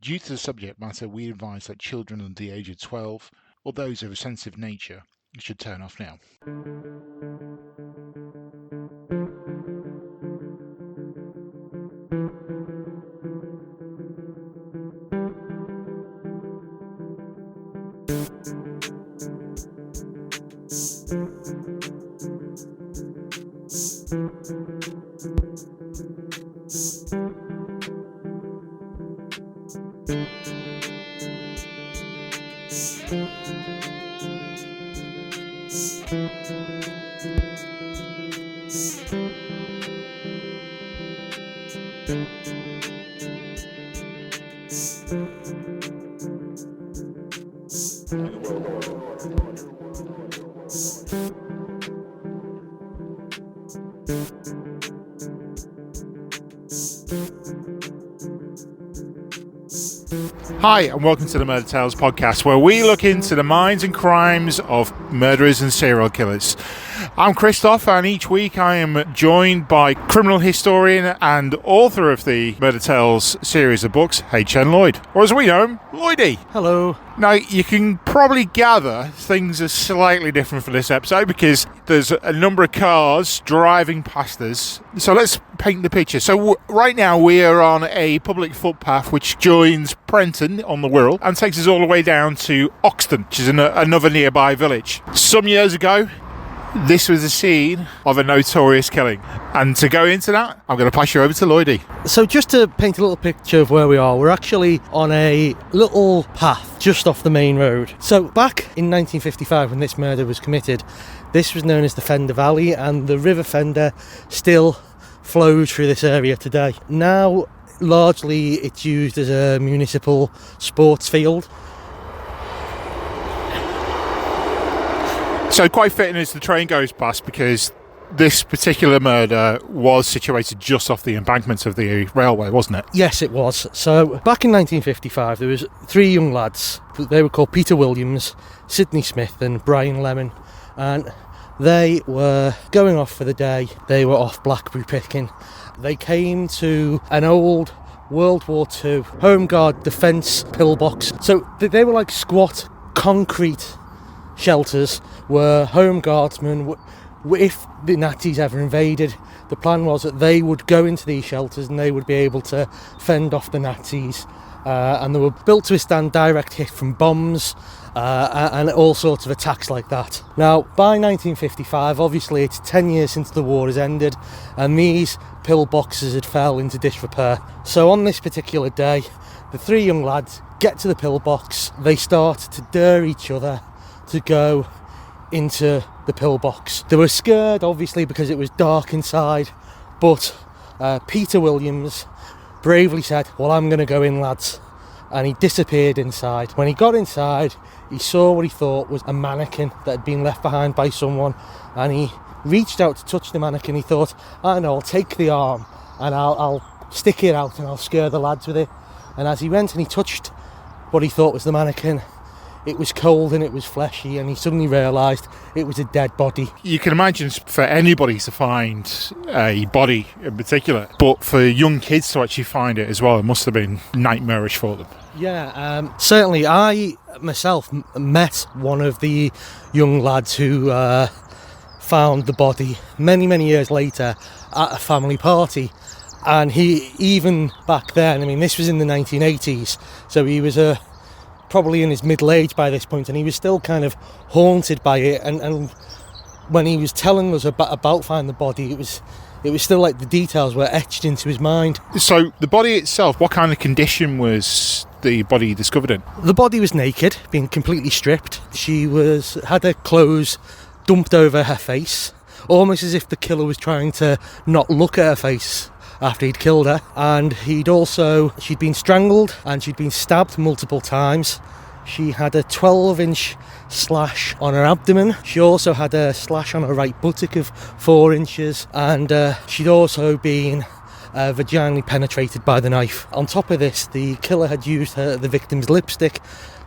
Due to the subject matter, we advise that children under the age of 12 or those of a sensitive nature should turn off now. Hi, and welcome to the Murder Tales podcast, where we look into the minds and crimes of murderers and serial killers. I'm Kristof, and each week I am joined by criminal historian and author of the Murder Tales series of books, H.N. Lloyd, or as we know him, Lloydie. Hello. Now, you can probably gather things are slightly different for this episode because there's a number of cars driving past us. So let's paint the picture. So right now we are on a public footpath which joins Prenton on the Wirral and takes us all the way down to Oxton, which is another nearby village. Some years ago, this was the scene of a notorious killing. And to go into that, I'm going to pass you over to Lloydie. So just to paint a little picture of where we are, we're actually on a little path just off the main road. So back in 1955, when this murder was committed, this was known as the Fender Valley, and the River Fender still flows through this area today. Now, largely, it's used as a municipal sports field. So quite fitting as the train goes past, because this particular murder was situated just off the embankment of the railway, wasn't it? Yes, it was. So back in 1955, there was three young lads. They were called Peter Williams, Sidney Smith and Brian Lemon, and they were going off for the day. They were off blackberry picking. They came to an old World War II Home Guard defence pillbox. So they were like squat concrete shelters where Home Guardsmen, if the Nazis ever invaded, the plan was that they would go into these shelters and they would be able to fend off the Nazis, and they were built to withstand direct hit from bombs and all sorts of attacks like that. Now, by 1955, obviously it's 10 years since the war has ended, and these pillboxes had fell into disrepair. So on this particular day, the three young lads get to the pillbox. They start to dare each other to go into the pillbox. They were scared, obviously, because it was dark inside, but Peter Williams bravely said, "Well, I'm going to go in, lads," and he disappeared inside. When he got inside, he saw what he thought was a mannequin that had been left behind by someone, and he reached out to touch the mannequin. He thought, "I know, I'll take the arm and I'll stick it out and I'll scare the lads with it." And as he went and he touched what he thought was the mannequin, it was cold and it was fleshy, and he suddenly realised it was a dead body. You can imagine for anybody to find a body in particular, but for young kids to actually find it as well, it must have been nightmarish for them. Yeah, certainly. I myself met one of the young lads who found the body many years later at a family party. And he, even back then, I mean, this was in the 1980s, so he was probably in his middle age by this point, and he was still kind of haunted by it. And when he was telling us about finding the body, it was still like the details were etched into his mind. So the body itself, what kind of condition was the body discovered in? The body was naked, being completely stripped. She had her clothes dumped over her face, almost as if the killer was trying to not look at her face after he'd killed her. And she'd been strangled and she'd been stabbed multiple times. She had a 12-inch slash on her abdomen. She also had a slash on her right buttock of 4 inches, and she'd also been vaginally penetrated by the knife. On top of this, the killer had used the victim's lipstick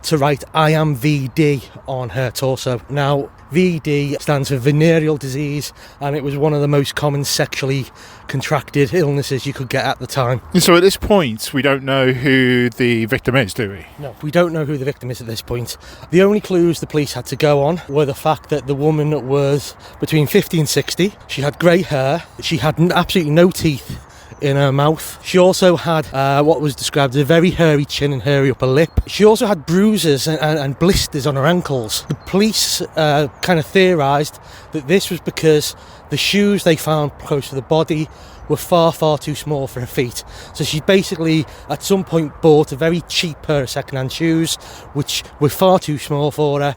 to write "I am VD" on her torso. Now, VD stands for venereal disease, and it was one of the most common sexually contracted illnesses you could get at the time. So at this point, we don't know who the victim is, do we? No, we don't know who the victim is at this point. The only clues the police had to go on were the fact that the woman was between 50 and 60. She had grey hair. She had absolutely no teeth in her mouth. She also had what was described as a very hairy chin and hairy upper lip. She also had bruises and blisters on her ankles. The police kind of theorised that this was because the shoes they found close to the body were far too small for her feet. So she basically at some point bought a very cheap pair of second-hand shoes which were far too small for her.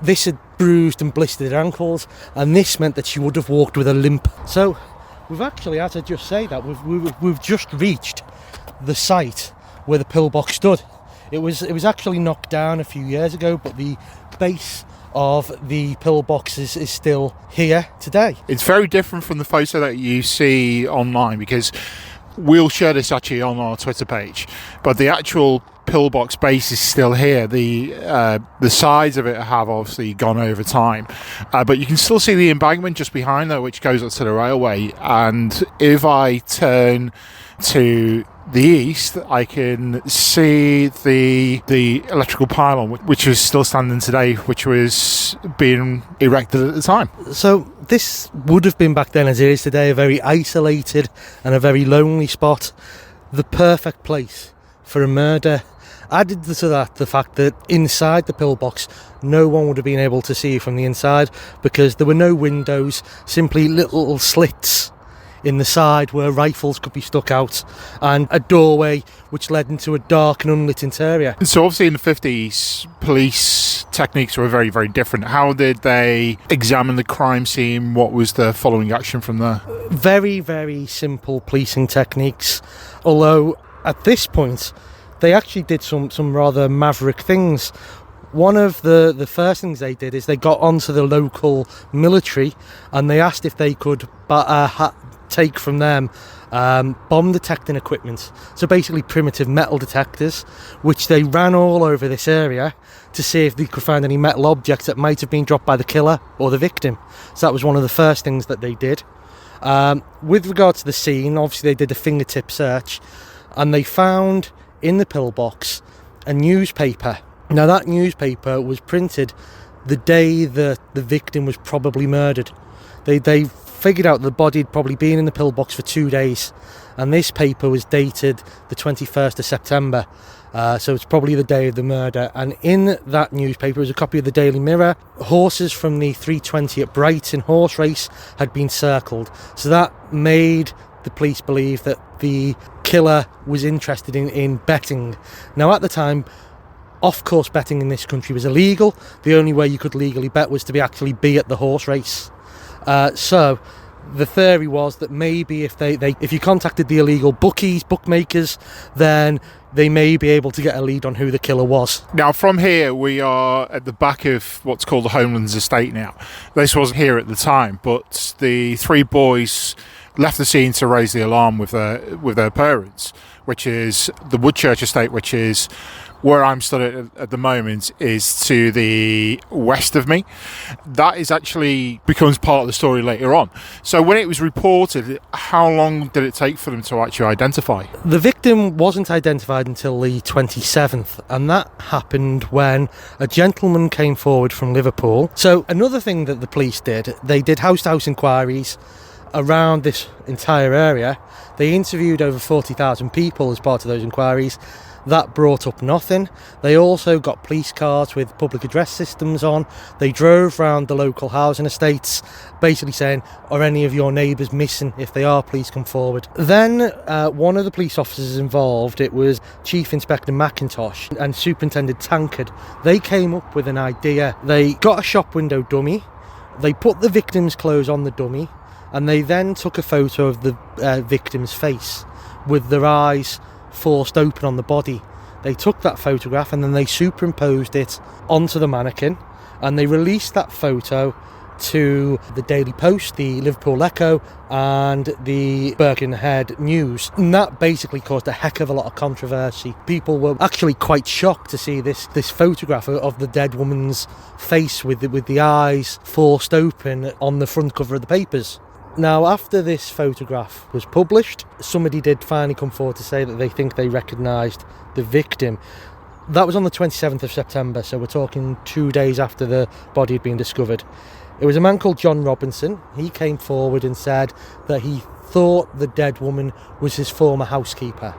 This had bruised and blistered her ankles, and this meant that she would have walked with a limp. So we've actually, as I just say that, we've just reached the site where the pillbox stood. It was actually knocked down a few years ago, but the base of the pillbox is still here today. It's very different from the photo that you see online, because we'll share this actually on our Twitter page, but the actual pillbox base is still here. The sides of it have obviously gone over time, but you can still see the embankment just behind there, which goes up to the railway. And if I turn to the east, I can see the electrical pylon, which is still standing today, which was being erected at the time. So this would have been back then, as it is today, a very isolated and a very lonely spot. The perfect place for a murder. Added to that the fact that inside the pillbox no one would have been able to see from the inside, because there were no windows, simply little slits in the side where rifles could be stuck out, and a doorway which led into a dark and unlit interior. So obviously in the 50s, police techniques were very, very different. How did they examine the crime scene? What was the following action from there? Very, very simple policing techniques, although at this point they actually did some rather maverick things. One of the first things they did is they got onto the local military and they asked if they could take from them bomb detecting equipment, so basically primitive metal detectors, which they ran all over this area to see if they could find any metal objects that might have been dropped by the killer or the victim. So that was one of the first things that they did. With regard to the scene, obviously they did a fingertip search, and they found in the pillbox a newspaper. Now that newspaper was printed the day that the victim was probably murdered. They figured out the body had probably been in the pillbox for 2 days, and this paper was dated the 21st of September, so it's probably the day of the murder. And in that newspaper was a copy of the Daily Mirror. Horses from the 320 at Brighton horse race had been circled, so that made the police believe that the killer was interested in betting. Now at the time, off-course betting in this country was illegal. The only way you could legally bet was to actually be at the horse race. So the theory was that maybe if you contacted the illegal bookmakers, then they may be able to get a lead on who the killer was. Now from here we are at the back of what's called the Homelands estate now. This wasn't here at the time, but the three boys left the scene to raise the alarm with their parents, which is the Woodchurch estate, which is where I'm stood at the moment, is to the west of me. That is actually becomes part of the story later on. So when it was reported, how long did it take for them to actually identify? The victim wasn't identified until the 27th, and that happened when a gentleman came forward from Liverpool. So another thing that the police did, they did house-to-house inquiries around this entire area. They interviewed over 40,000 people as part of those inquiries. That brought up nothing. They also got police cars with public address systems on. They drove around the local housing estates, basically saying, are any of your neighbours missing? If they are, please come forward. Then one of the police officers involved, it was Chief Inspector McIntosh and Superintendent Tankard. They came up with an idea. They got a shop window dummy. They put the victim's clothes on the dummy, and they then took a photo of the victim's face with their eyes forced open on the body. They took that photograph and then they superimposed it onto the mannequin, and they released that photo to the Daily Post, the Liverpool Echo and the Birkenhead News. And that basically caused a heck of a lot of controversy. People were actually quite shocked to see this photograph of the dead woman's face with the eyes forced open on the front cover of the papers. Now, after this photograph was published, somebody did finally come forward to say that they think they recognised the victim. That was on the 27th of September, so we're talking 2 days after the body had been discovered. It was a man called John Robinson. He came forward and said that he thought the dead woman was his former housekeeper,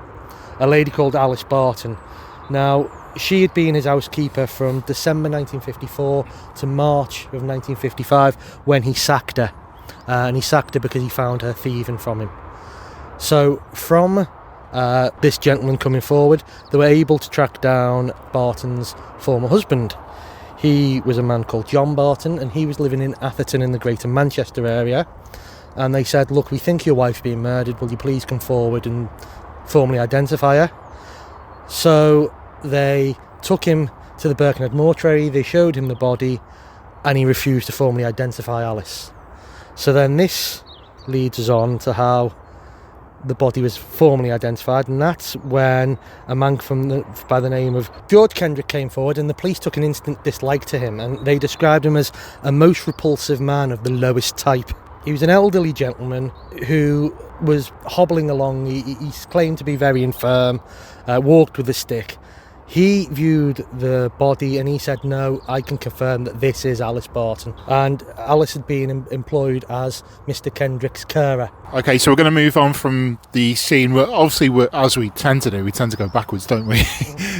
a lady called Alice Barton. Now, she had been his housekeeper from December 1954 to March of 1955 when he sacked her. And he sacked her because he found her thieving from him. So from this gentleman coming forward, they were able to track down Barton's former husband. He was a man called John Barton, and he was living in Atherton in the Greater Manchester area. And they said, look, we think your wife's being murdered, will you please come forward and formally identify her? So they took him to the Birkenhead mortuary, they showed him the body, and he refused to formally identify Alice. So then this leads us on to how the body was formally identified, and that's when a man by the name of George Kendrick came forward, and the police took an instant dislike to him, and they described him as a most repulsive man of the lowest type. He was an elderly gentleman who was hobbling along. He claimed to be very infirm, walked with a stick. He viewed the body and he said, no, I can confirm that this is Alice Barton. And Alice had been employed as Mr. Kendrick's carer. Okay, so we're going to move on from the scene where, obviously, as we tend to do, we tend to go backwards, don't we?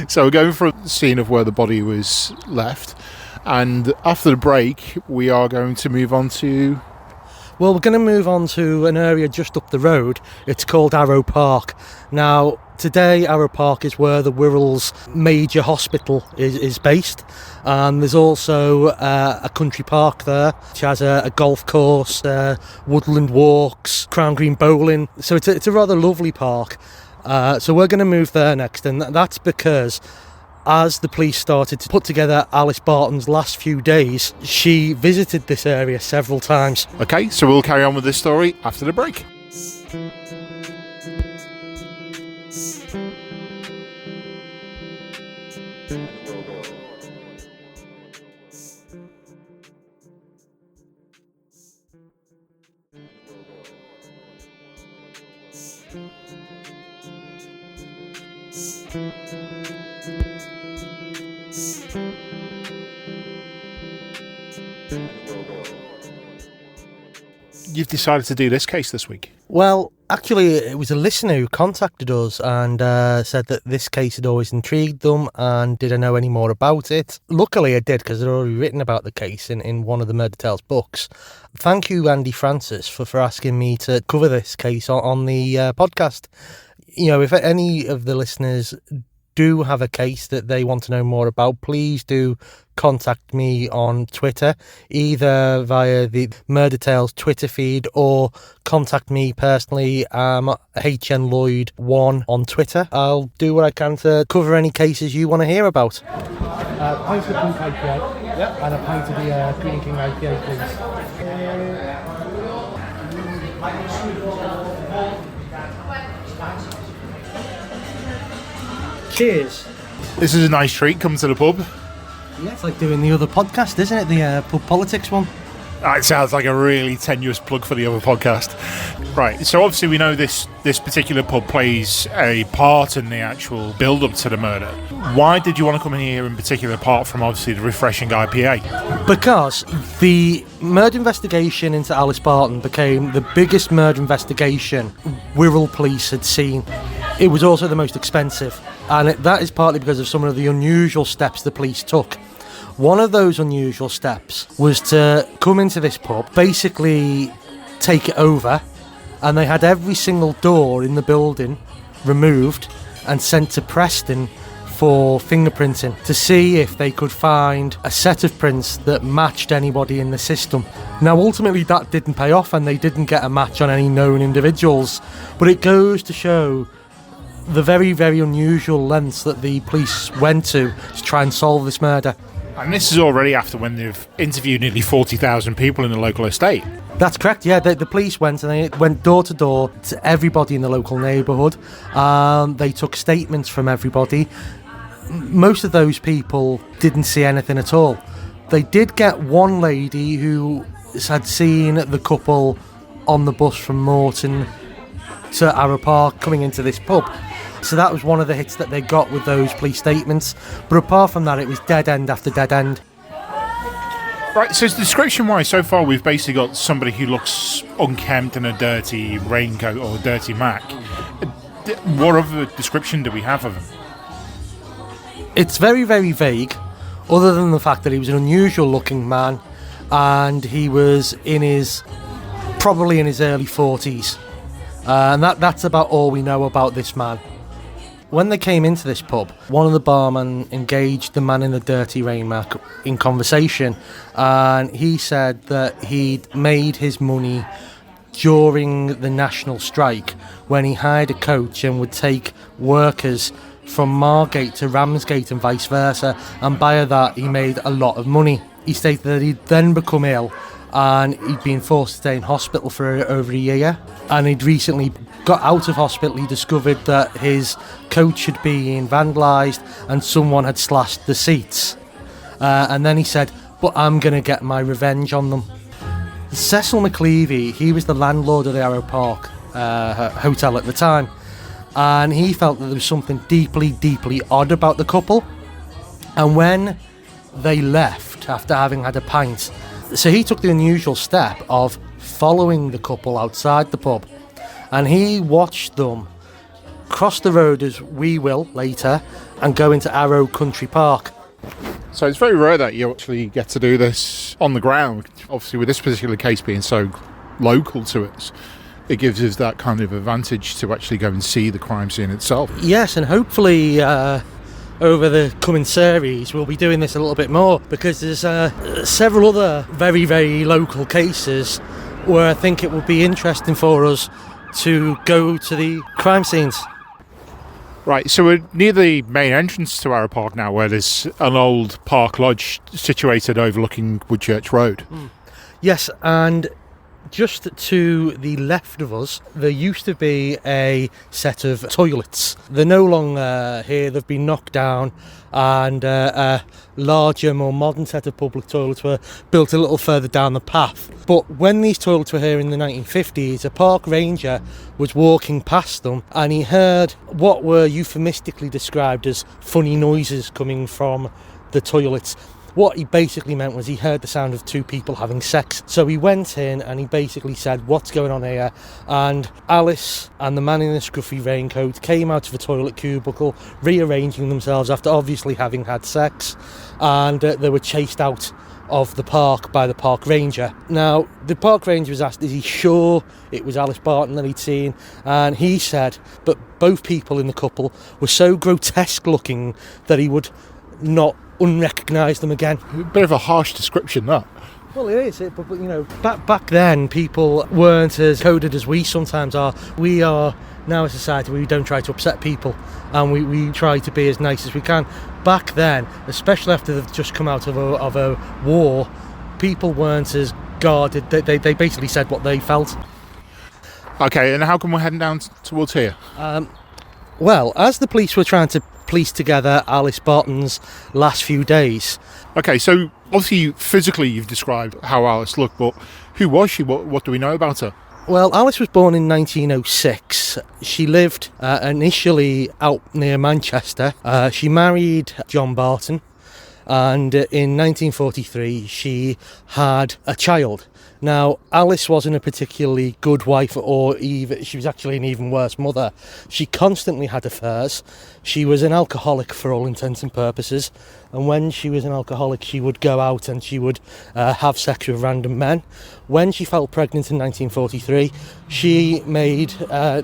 So we're going from the scene of where the body was left. And after the break, we are going to move on to... Well, we're going to move on to an area just up the road. It's called Arrow Park. Now, today Arrow Park is where the Wirral's major hospital is based. And there's also a country park there, which has a golf course, woodland walks, Crown Green bowling. So it's a rather lovely park. So we're going to move there next, and that's because as the police started to put together Alice Barton's last few days, she visited this area several times. Okay, so we'll carry on with this story after the break. You've decided to do this case this week? Well, actually, it was a listener who contacted us and said that this case had always intrigued them, and did I know any more about it? Luckily, I did, because I'd already written about the case in one of the Murder Tales books. Thank you, Andy Francis, for asking me to cover this case on the podcast. You know, if any of the listeners do have a case that they want to know more about, please do contact me on Twitter, either via the Murder Tales Twitter feed, or contact me personally, HNLloyd1 on Twitter. I'll do what I can to cover any cases you want to hear about. Pint of the Pink IPA, yep, and a pint of the Green King IPA, please. Cheers. This is a nice treat. Come to the pub. Yeah, it's like doing the other podcast, isn't it? The pub politics one. It sounds like a really tenuous plug for the other podcast. Right, so obviously we know this particular pub plays a part in the actual build-up to the murder. Why did you want to come in here in particular, apart from obviously the refreshing IPA? Because the murder investigation into Alice Barton became the biggest murder investigation Wirral police had seen. It was also the most expensive, and that is partly because of some of the unusual steps the police took. One of those unusual steps was to come into this pub, basically take it over, and they had every single door in the building removed and sent to Preston for fingerprinting to see if they could find a set of prints that matched anybody in the system. Now, ultimately, that didn't pay off, and they didn't get a match on any known individuals, but it goes to show the very, very unusual lengths that the police went to try and solve this murder. And this is already after when they've interviewed nearly 40,000 people in the local estate. That's correct, yeah. The police went and they went door to door to everybody in the local neighbourhood. They took statements from everybody. Most of those people didn't see anything at all. They did get one lady who had seen the couple on the bus from Morton to Arrow Park coming into this pub. So that was one of the hits that they got with those police statements. But apart from that, it was dead end after dead end. Right, so description-wise, so far we've basically got somebody who looks unkempt in a dirty raincoat or a dirty Mac. What other description do we have of him? It's very, very vague, other than the fact that he was an unusual-looking man and he was probably in his early 40s. And that's about all we know about this man. When they came into this pub, one of the barmen engaged the man in the dirty rain Mac in conversation, and he said that he'd made his money during the national strike when he hired a coach and would take workers from Margate to Ramsgate and vice versa, and by that he made a lot of money. He stated that he'd then become ill and he'd been forced to stay in hospital for over a year, and he'd recently got out of hospital. He discovered that his coach had been vandalised and someone had slashed the seats, and then he said, but I'm going to get my revenge on them. Cecil McLeavy, he was the landlord of the Arrow Park hotel at the time, and he felt that there was something deeply, deeply odd about the couple. And when they left after having had a pint, so he took the unusual step of following the couple outside the pub, and he watched them cross the road, as we will later, and go into Arrow Country Park. So it's very rare that you actually get to do this on the ground. Obviously, with this particular case being so local to us, it gives us that kind of advantage to actually go and see the crime scene itself. Yes, and hopefully over the coming series we'll be doing this a little bit more, because there's several other very, very local cases where I think it would be interesting for us to go to the crime scenes. Right, so we're near the main entrance to Arrow Park now, where there's an old park lodge situated overlooking Woodchurch Road. Yes, and just to the left of us, there used to be a set of toilets. They're no longer here, they've been knocked down, and a larger, more modern set of public toilets were built a little further down the path. But when these toilets were here in the 1950s, a park ranger was walking past them and he heard what were euphemistically described as funny noises coming from the toilets. What he basically meant was he heard the sound of two people having sex. So he went in and he basically said, what's going on here? And Alice and the man in the scruffy raincoat came out of a toilet cubicle, rearranging themselves after obviously having had sex, and they were chased out of the park by the park ranger. Now, the park ranger was asked, is he sure it was Alice Barton that he'd seen? And he said, but both people in the couple were so grotesque looking that he would not unrecognise them again. A bit of a harsh description, that. Well, it is, but you know, back then people weren't as coded as we sometimes are. We are now a society where we don't try to upset people, and we try to be as nice as we can. Back then, especially after they've just come out of a war, people weren't as guarded. They basically said what they felt. Okay, and how come we're heading down towards here? Well, as the police were trying to piece together Alice Barton's last few days. Okay, so obviously physically you've described how Alice looked, but who was she? What do we know about her? Well, Alice was born in 1906. She lived initially out near Manchester. She married John Barton, and in 1943 she had a child. Now, Alice wasn't a particularly good wife, or even she was actually an even worse mother. She constantly had affairs. She was an alcoholic for all intents and purposes, and when she was an alcoholic she would go out and she would have sex with random men. When she fell pregnant in 1943, she made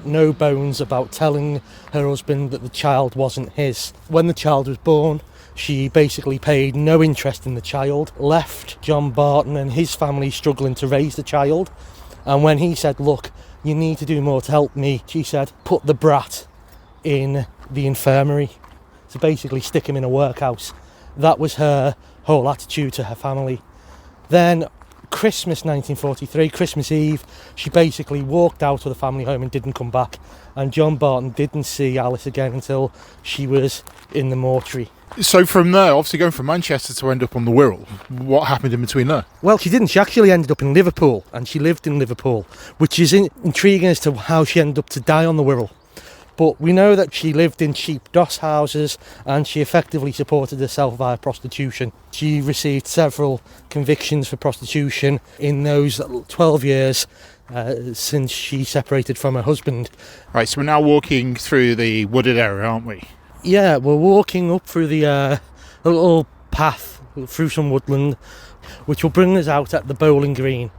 no bones about telling her husband that the child wasn't his. When the child was born, she basically paid no interest in the child, left John Barton and his family struggling to raise the child, and when he said, look, you need to do more to help me, she said, put the brat in the infirmary, to basically stick him in a workhouse. That was her whole attitude to her family. Then Christmas 1943, Christmas Eve, she basically walked out of the family home and didn't come back, and John Barton didn't see Alice again until she was in the mortuary. So from there, obviously going from Manchester to end up on the Wirral, what happened in between there? Well, she didn't. She actually ended up in Liverpool, and she lived in Liverpool, which is intriguing as to how she ended up to die on the Wirral. But we know that she lived in cheap doss houses, and she effectively supported herself via prostitution. She received several convictions for prostitution in those 12 years since she separated from her husband. Right, so we're now walking through the wooded area, aren't we? Yeah, we're walking up through the little path through some woodland, which will bring us out at the bowling green.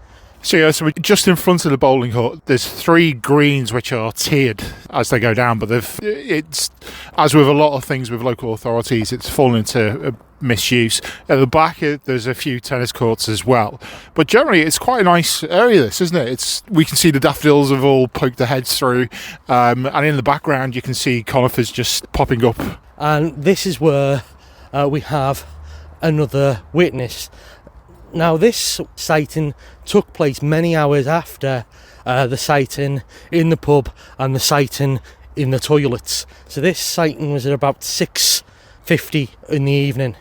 So yeah, so we're just in front of the bowling hut. There's 3 greens which are tiered as they go down, but it's, as with a lot of things with local authorities, it's fallen into misuse. At the back, there's a few tennis courts as well. But generally, it's quite a nice area, this, isn't it? We can see the daffodils have all poked their heads through, and in the background, you can see conifers just popping up. And this is where we have another witness. Now, this sighting took place many hours after the sighting in the pub and the sighting in the toilets. So this sighting was at about 6:50 in the evening.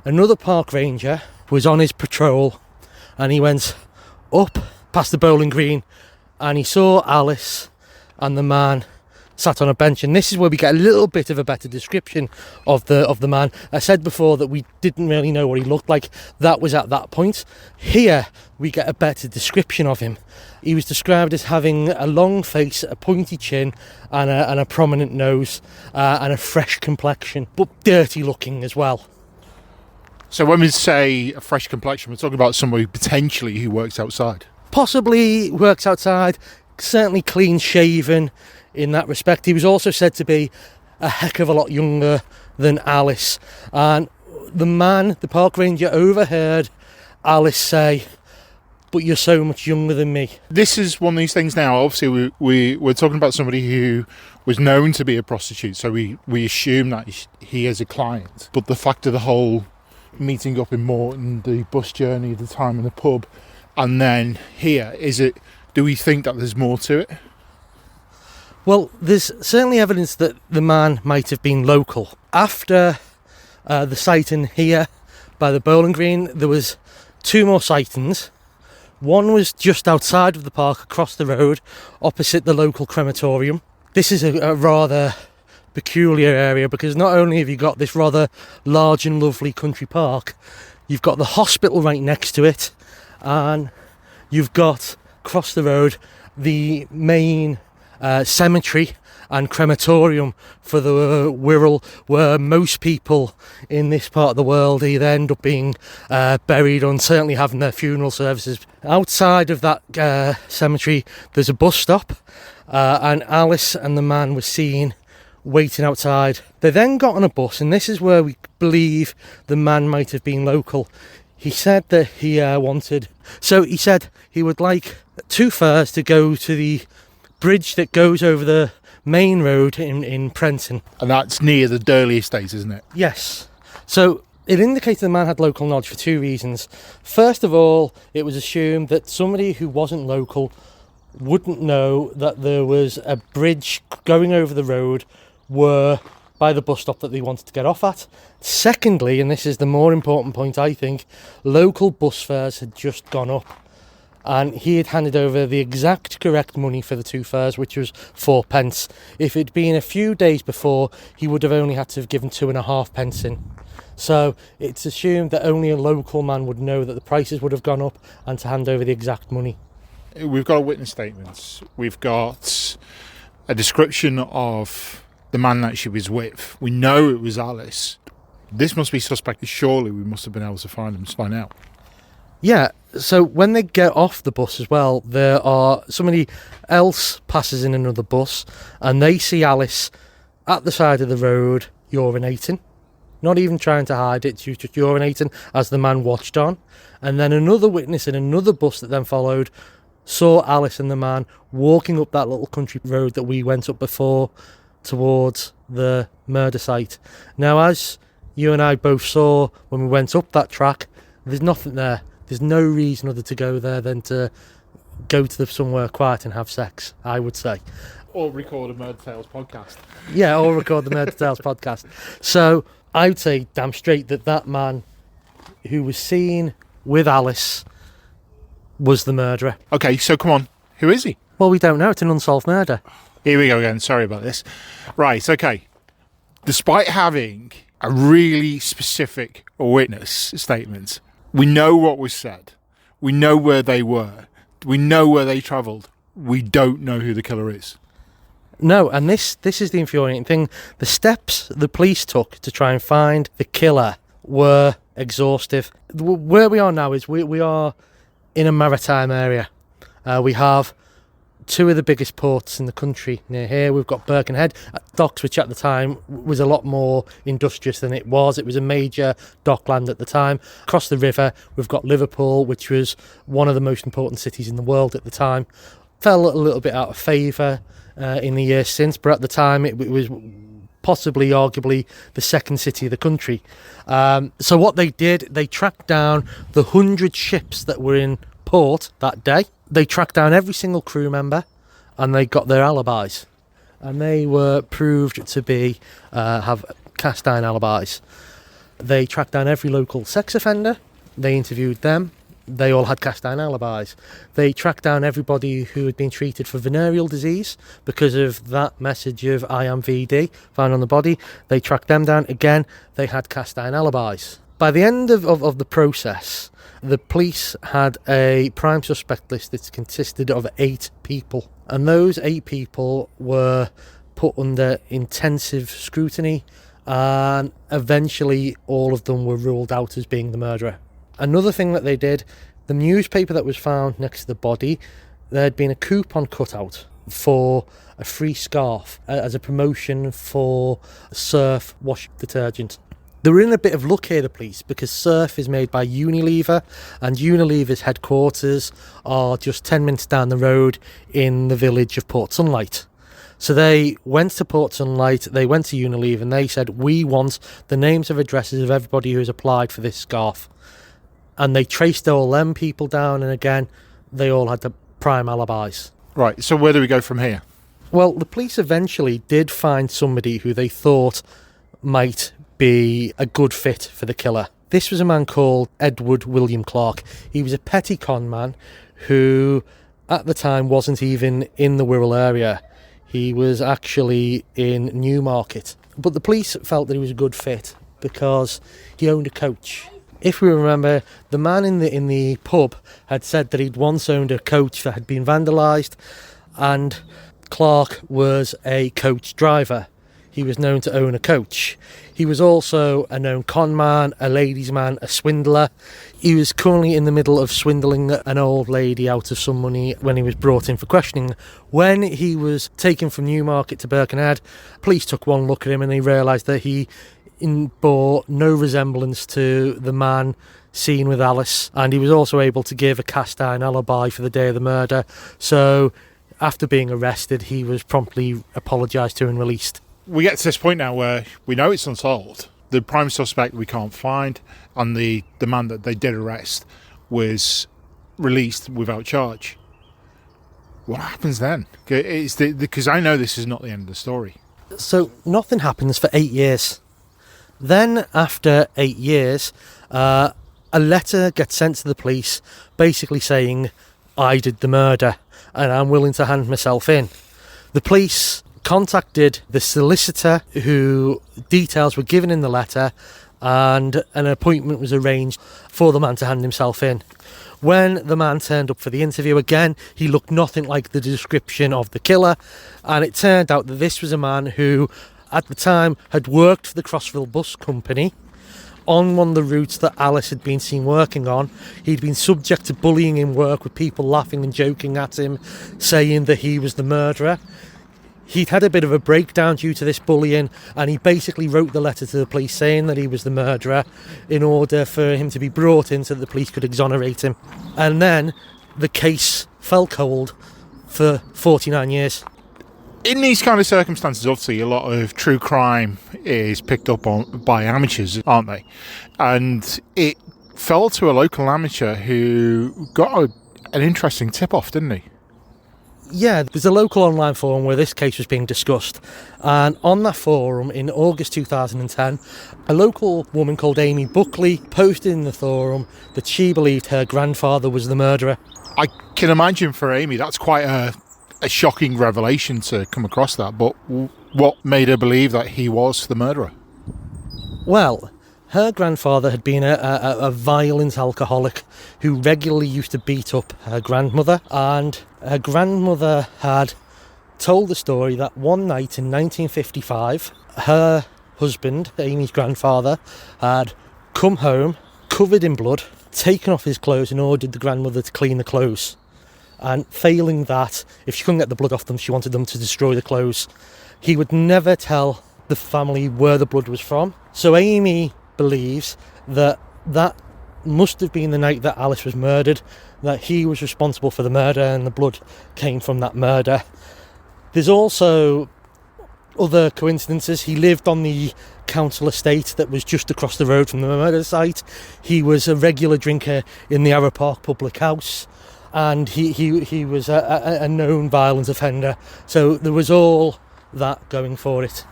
Another park ranger was on his patrol, and he went up past the bowling green, and he saw Alice and the man sat on a bench, and this is where we get a little bit of a better description of the man. I said before that we didn't really know what he looked like. That was at that point. Here we get a better description of him. He was described as having a long face, a pointy chin, and a prominent nose, and a fresh complexion, but dirty looking as well. So when we say a fresh complexion, we're talking about somebody potentially who works outside. Possibly works outside, certainly clean shaven in that respect. He was also said to be a heck of a lot younger than Alice, and the park ranger, overheard Alice say, "But you're so much younger than me." This is one of these things now. Obviously, we're talking about somebody who was known to be a prostitute, so we assume that he is a client. But the fact of the whole meeting up in Morton, the bus journey, the time in the pub, and then here, do we think that there's more to it? Well, there's certainly evidence that the man might have been local. After the sighting here by the bowling green, there was 2 more sightings. One was just outside of the park, across the road, opposite the local crematorium. This is a rather peculiar area, because not only have you got this rather large and lovely country park, you've got the hospital right next to it, and you've got, across the road, the main cemetery and crematorium for the Wirral, where most people in this part of the world either end up being buried or certainly having their funeral services. Outside of that cemetery, there's a bus stop, and Alice and the man were seen waiting outside. They then got on a bus, and this is where we believe the man might have been local. He said that he said he would like 2 fares to go to the bridge that goes over the main road in Prenton. And that's near the Durley estate, isn't it? Yes. So it indicated the man had local knowledge for 2 reasons. First of all, it was assumed that somebody who wasn't local wouldn't know that there was a bridge going over the road by the bus stop that they wanted to get off at. Secondly, and this is the more important point, I think, local bus fares had just gone up, and he had handed over the exact correct money for the 2 fares, which was 4 pence. If it'd been a few days before, he would have only had to have given 2.5 pence in. So it's assumed that only a local man would know that the prices would have gone up and to hand over the exact money. We've got a witness statement. We've got a description of the man that she was with. We know it was Alice. This must be suspect. Surely we must have been able to find him, to find out. Yeah, so when they get off the bus as well, somebody else passes in another bus, and they see Alice at the side of the road urinating. Not even trying to hide it, she was just urinating as the man watched on. And then another witness in another bus that then followed saw Alice and the man walking up that little country road that we went up before towards the murder site. Now, as You and I both saw when we went up that track, there's nothing there. There's no reason other to go there than to go to somewhere quiet and have sex, I would say. Or record a Murder Tales podcast. Yeah, or record the Murder Tales podcast. So I would say damn straight that man who was seen with Alice was the murderer. Okay, so come on. Who is he? Well, we don't know. It's an unsolved murder. Here we go again. Sorry about this. Right, okay. Despite having a really specific witness statement, we know what was said. We know where they were. We know where they travelled. We don't know who the killer is. No, and this is the infuriating thing. The steps the police took to try and find the killer were exhaustive. Where we are now is we are in a maritime area. We have two of the biggest ports in the country near here. We've got Birkenhead docks, which at the time was a lot more industrious than it was. It was a major dockland at the time. Across the river, we've got Liverpool, which was one of the most important cities in the world at the time. Fell a little bit out of favour in the years since, but at the time it was possibly, arguably, the second city of the country. So what they did, they tracked down the 100 ships that were in port that day. They tracked down every single crew member and they got their alibis. And they were proved to be have cast iron alibis. They tracked down every local sex offender. They interviewed them. They all had cast iron alibis. They tracked down everybody who had been treated for venereal disease because of that message of I am VD found on the body. They tracked them down. Again, they had cast iron alibis. By the end of the process, the police had a prime suspect list that consisted of 8 people. And those 8 people were put under intensive scrutiny, and eventually all of them were ruled out as being the murderer. Another thing that they did, the newspaper that was found next to the body, there had been a coupon cut out for a free scarf as a promotion for Surf wash detergent. They were in a bit of luck here, the police, because Surf is made by Unilever, and Unilever's headquarters are just 10 minutes down the road in the village of Port Sunlight. So they went to Port Sunlight, they went to Unilever, and they said, we want the names of addresses of everybody who has applied for this scarf. And they traced all them people down, and again, they all had the prime alibis. Right, so where do we go from here? Well, the police eventually did find somebody who they thought might be a good fit for the killer. This was a man called Edward William Clark. He was a petty con man who at the time wasn't even in the Wirral area. He was actually in Newmarket. But the police felt that he was a good fit because he owned a coach. If we remember, the man in the pub had said that he'd once owned a coach that had been vandalised, and Clark was a coach driver. He was known to own a coach. He was also a known con man, a ladies' man, a swindler. He was currently in the middle of swindling an old lady out of some money when he was brought in for questioning. When he was taken from Newmarket to Birkenhead, police took one look at him and they realised that he bore no resemblance to the man seen with Alice, and he was also able to give a cast iron alibi for the day of the murder. So after being arrested, he was promptly apologised to and released. We get to this point now where we know it's unsolved. The prime suspect we can't find, and the man that they did arrest was released without charge. What happens then? Because I know this is not the end of the story. So nothing happens for 8 years. Then, after 8 years, a letter gets sent to the police basically saying, I did the murder and I'm willing to hand myself in. The police contacted the solicitor who details were given in the letter, and an appointment was arranged for the man to hand himself in. When the man turned up for the interview again, he looked nothing like the description of the killer, and it turned out that this was a man who at the time had worked for the Crossville Bus Company on one of the routes that Alice had been seen working on. He'd been subject to bullying in work, with people laughing and joking at him, saying that he was the murderer. He'd had a bit of a breakdown due to this bullying, and he basically wrote the letter to the police saying that he was the murderer in order for him to be brought in so that the police could exonerate him. And then the case fell cold for 49 years. In these kind of circumstances, obviously, a lot of true crime is picked up on by amateurs, aren't they? And it fell to a local amateur who got an interesting tip-off, didn't he? Yeah, there's a local online forum where this case was being discussed, and on that forum in August 2010, a local woman called Amy Buckley posted in the forum that she believed her grandfather was the murderer. I can imagine for Amy that's quite a shocking revelation to come across that, but what made her believe that he was the murderer? Well, her grandfather had been a violent alcoholic who regularly used to beat up her grandmother, and her grandmother had told the story that one night in 1955, her husband, Amy's grandfather, had come home covered in blood, taken off his clothes and ordered the grandmother to clean the clothes. And failing that, if she couldn't get the blood off them, she wanted them to destroy the clothes. He would never tell the family where the blood was from. So Amy believes that must have been the night that Alice was murdered, that he was responsible for the murder and the blood came from that murder. There's also other coincidences. He lived on the council estate that was just across the road from the murder site. He was a regular drinker in the Arrow Park public house, and he was a known violent offender. So there was all that going for it.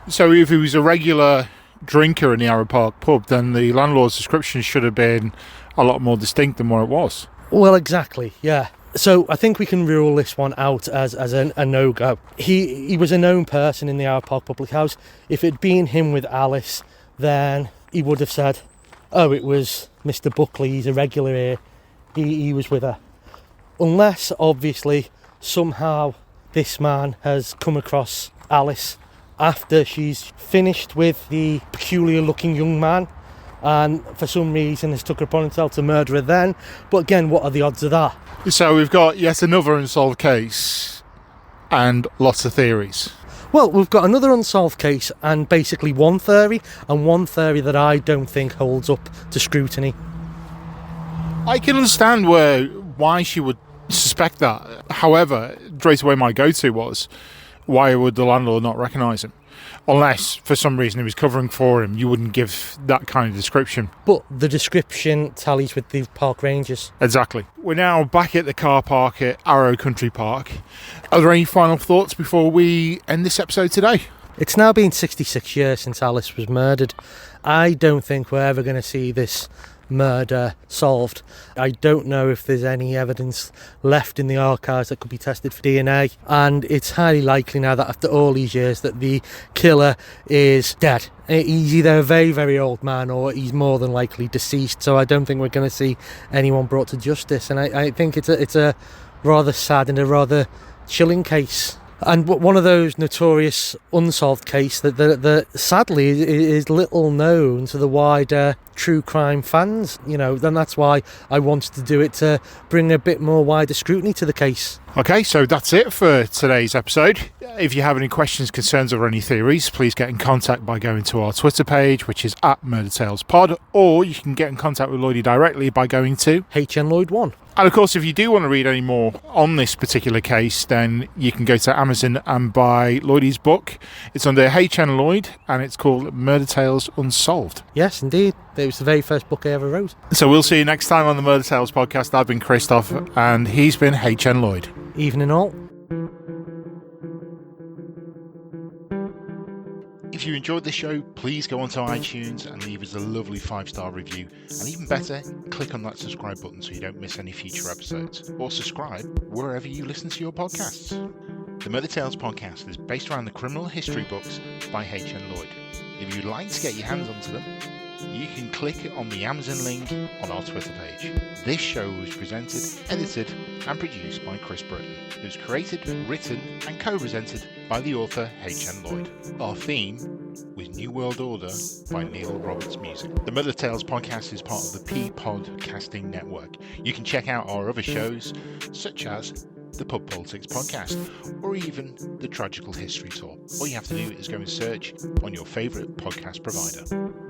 So if he was a regular drinker in the Arrow Park pub, then the landlord's description should have been a lot more distinct than what it was. Well, exactly, yeah. So I think we can rule this one out as a no-go. He was a known person in the Arrow Park public house. If it'd been him with Alice, then he would have said, oh, it was Mr. Buckley, he's a regular here, he was with her. Unless, obviously, somehow this man has come across Alice after she's finished with the peculiar looking young man, and for some reason has took it upon himself to murder her then. But again, what are the odds of that? So we've got yet another unsolved case and lots of theories. Well, we've got another unsolved case and basically one theory, and one theory that I don't think holds up to scrutiny. I can understand why she would suspect that. However, straight away my go-to was, why would the landlord not recognise him? Unless, for some reason, he was covering for him, you wouldn't give that kind of description. But the description tallies with the park rangers. Exactly. We're now back at the car park at Arrow Country Park. Are there any final thoughts before we end this episode today? It's now been 66 years since Alice was murdered. I don't think we're ever going to see this murder solved. I don't know if there's any evidence left in the archives that could be tested for DNA, and it's highly likely now that after all these years that the killer is dead. He's either a very, very old man or he's more than likely deceased, so I don't think we're going to see anyone brought to justice, and I think it's a rather sad and a rather chilling case. And one of those notorious unsolved case that sadly is little known to the wider true crime fans, you know, then that's why I wanted to do it, to bring a bit more wider scrutiny to the case. Okay, so that's it for today's episode. If you have any questions, concerns or any theories, please get in contact by going to our Twitter page, which is @MurderTalesPod, or you can get in contact with Lloydie directly by going to HNLloyd1. And of course, if you do want to read any more on this particular case, then you can go to Amazon and buy Lloydie's book. It's under HN Lloyd and it's called Murder Tales Unsolved. Yes, indeed. It was the very first book I ever wrote. So we'll see you next time on the Murder Tales podcast. I've been Kristof and he's been HN Lloyd. Evening all. If you enjoyed the show, please go onto iTunes and leave us a lovely 5-star review. And even better, click on that subscribe button so you don't miss any future episodes. Or subscribe wherever you listen to your podcasts. The Murder Tales podcast is based around the criminal history books by H.N. Lloyd. If you'd like to get your hands onto them, you can click on the Amazon link on our Twitter page. This show was presented, edited and produced by Chris Britton. It was created, written and co-presented by the author H.N. Lloyd. Our theme was New World Order by Neil Roberts Music. The Murder Tales podcast is part of the P Podcasting Network. You can check out our other shows such as the Pub Politics podcast or even the Tragical History Tour. All you have to do is go and search on your favourite podcast provider.